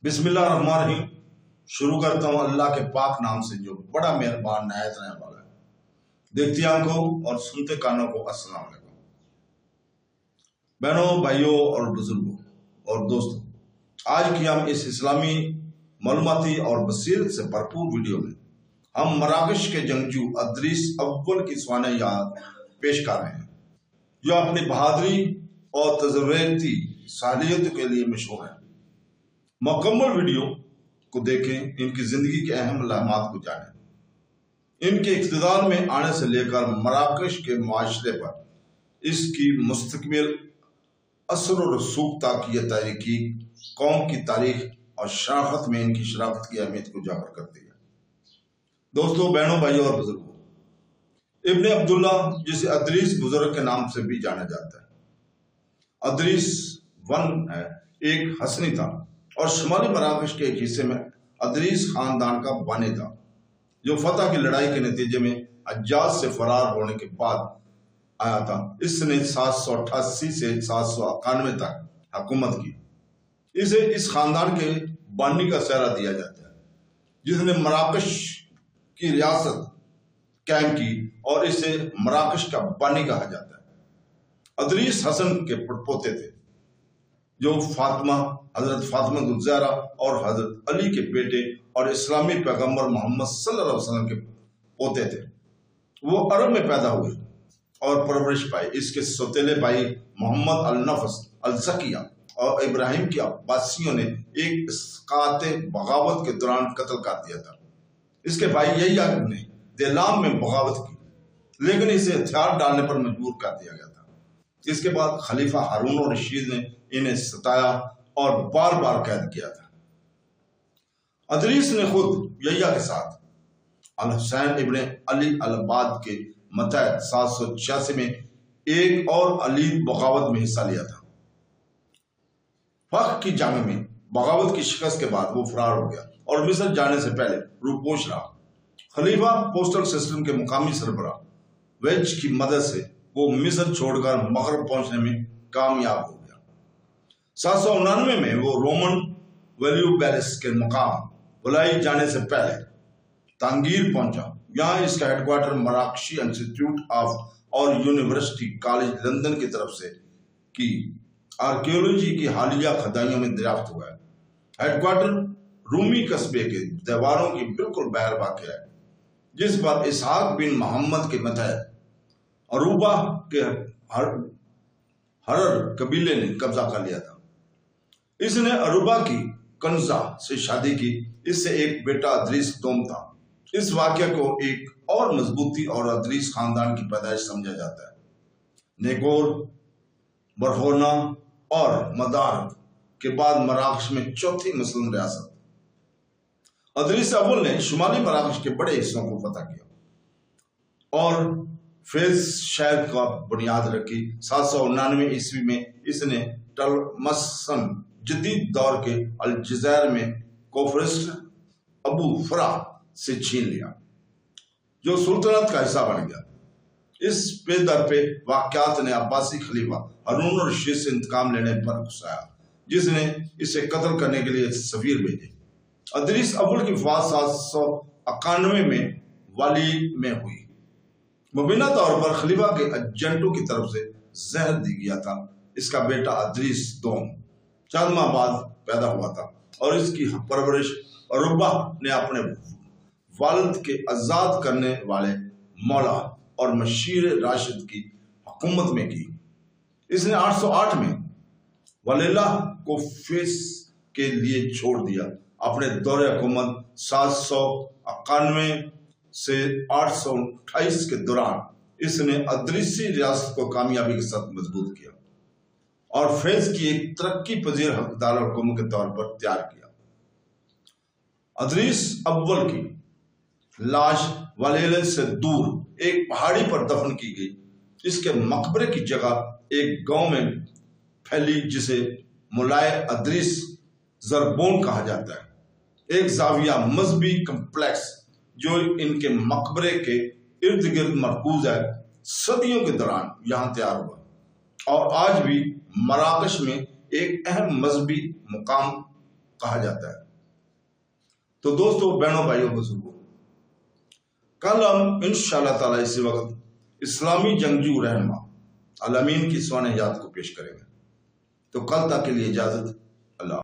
बिस्मिल्लाहिर्रहमानिर्रहीम। शुरू करता हूँ अल्लाह के पाक नाम से जो बड़ा मेहरबान नहायत रहने वाला है। देखती आंखों और सुनते कानों को अस्सलाम वालेकुम। बहनों, भाइयों और बुजुर्गों और दोस्तों, आज की हम इस इस्लामी मालूमाती और बसीरत से भरपूर वीडियो में हम मराकश के जंगजू अदरीस अव्वल की स्वाने याद पेश कर रहे हैं, जो अपनी बहादुरी और तजर्बेती सालियत के लिए मशहूर है। मुकम्मल वीडियो को देखें, इनकी जिंदगी के अहम लम्हात को जानें। इनके इक़्तिदार में आने से लेकर मराकश के माशरे पर इसकी मुस्तक़बिल असर और रसूख तक ये तहरीकी कौम की तारीख और शराफत में इनकी शराफत की अहमियत को उजागर करती है। दोस्तों, बहनों, भाइयों और बुजुर्गों, इब्ने अब्दुल्ला, जिसे अदरीस बुजुर्ग के नाम से भी जाना जाता है, अदरीस वन है, एक हसनी था और शुमाली मराकश के एक हिस्से में अदरीस खानदान का बानी था, जो फतह की लड़ाई के नतीजे में हज्जाज से फरार होने के बाद आया था। इसने 788 से 791 तक हुकूमत की। इसे इस खानदान के बानी का सहरा दिया जाता है, जिसने मराकश की रियासत कायम की और इसे मराकश का बानी कहा जाता है। अदरीस हसन के पड़पोते थे, जो हजरत फातिमा ज़हरा और हजरत अली के बेटे और इस्लामी पैगंबर मोहम्मद सल्लल्लाहु अलैहि वसल्लम के पोते थे। वो अरब में पैदा हुए और परवरिश पाई। इसके सौतेले भाई मोहम्मद अल नफस अल ज़किया और इब्राहिम के अब्बासियों ने एक इसकाते बगावत के दौरान कत्ल कर दिया था। इसके भाई यहिया ने देलाम में बगावत की, लेकिन इसे हथियार डालने पर मजबूर कर दिया गया था। इसके बाद खलीफा हारून और रशीद ने इन्हें सताया और बार बार कैद किया था। अदरीस ने खुद यहिया के साथ अल हुसैन इब्ने अली अल अब्बाद के मतहत 786 में एक और अली बगावत में हिस्सा लिया था। फख की जंग में बगावत की शिकस्त के बाद वो फरार हो गया और मिस्र जाने से पहले रूपोश रहा। खलीफा पोस्टल सिस्टम के मुकामी सरबराह वेज की मदद से वो मिस्र छोड़कर मगरब पहुंचने में कामयाब हो गया। 799 में वो रोमन वैल्यू बैलिस के मुकाम बुलाई जाने से पहले तांगीर पहुंचा। यहाँ इसका हेडक्वार्टर मराकशी इंस्टीट्यूट ऑफ और यूनिवर्सिटी कॉलेज लंदन की तरफ से की आर्कियोलॉजी की हालिया खदाइयों में दरियाफ्त हुआ है। हेडक्वार्टर रूमी कस्बे के दीवारों की बिल्कुल बाहर वाक़ है, जिस पर इसहाक बिन मोहम्मद के मतहत अरूबा के हरर कबीले ने कब्जा कर लिया था। इसने अरूबा की कंजा से शादी की। इससे एक बेटा अदरीस दोम था। इस वाक्य को एक और मजबूती और अदरीस खानदान की पैदाइश समझा जाता है। नेगोर, बरहोना और मदार के बाद मराकश में चौथी मुस्लिम रियासत। अदरीस अव्वल ने शुमाली मराकश के बड़े हिस्सों को फतह किया और फेज शहर का बुनियाद रखी। 799 ईस्वी में इसने टलमसन जदीद दौर के अलजज़ैर में कोफरिस्ट अबू फरा से छीन लिया, जो सुल्तनत का हिस्सा बन गया। इस पे दर पे वाक़यात ने अब्बासी खलीफा हारून और रशीद से इंतकाम लेने पर उकसाया, जिसने इसे कत्ल करने के लिए सफीर भेजे। अदरीस अव्वल की वफ़ात 791 में वाली में हुई। मुबीना तौर पर खलीफा के एजेंटों की तरफ से जहर दी गया था। इसका बेटा अदरीस दोम चंद माह बाद पैदा हुआ था और इसकी परवरिश अरूबा ने अपने वालिद के आज़ाद करने वाले मौला और मशीर राशिद की हुकूमत में की। इसने 808 में वलीला को फेस के लिए छोड़ दिया। अपने दौरे हुकूमत 791 से 828 के दौरान इसने अदरीसी रियासत को कामयाबी के साथ मजबूत किया और फेज की एक तरक्की पजीर हकदार हुकूमत के तौर पर तैयार किया। अदरीस अव्वल की लाश वलेले से दूर एक पहाड़ी पर दफन की गई। इसके मकबरे की जगह एक गांव में फैली, जिसे मुलाय अदरीस जरबोन कहा जाता है। एक जाविया मजहबी कम्प्लेक्स जो इनके मकबरे के इर्द गिर्द मरकूज है, सदियों के दौरान यहाँ तैयार हुआ और आज भी मराकश में एक अहम मजहबी मुकाम کہا جاتا ہے۔ تو دوستو، بہنوں، بھائیوں، بزرگوں، کل ہم انشاءاللہ تعالی اسی وقت اسلامی جنگجو رہنما الامین کی سوانح یاد کو پیش کریں گے۔ تو کل تک کے لیے اجازت،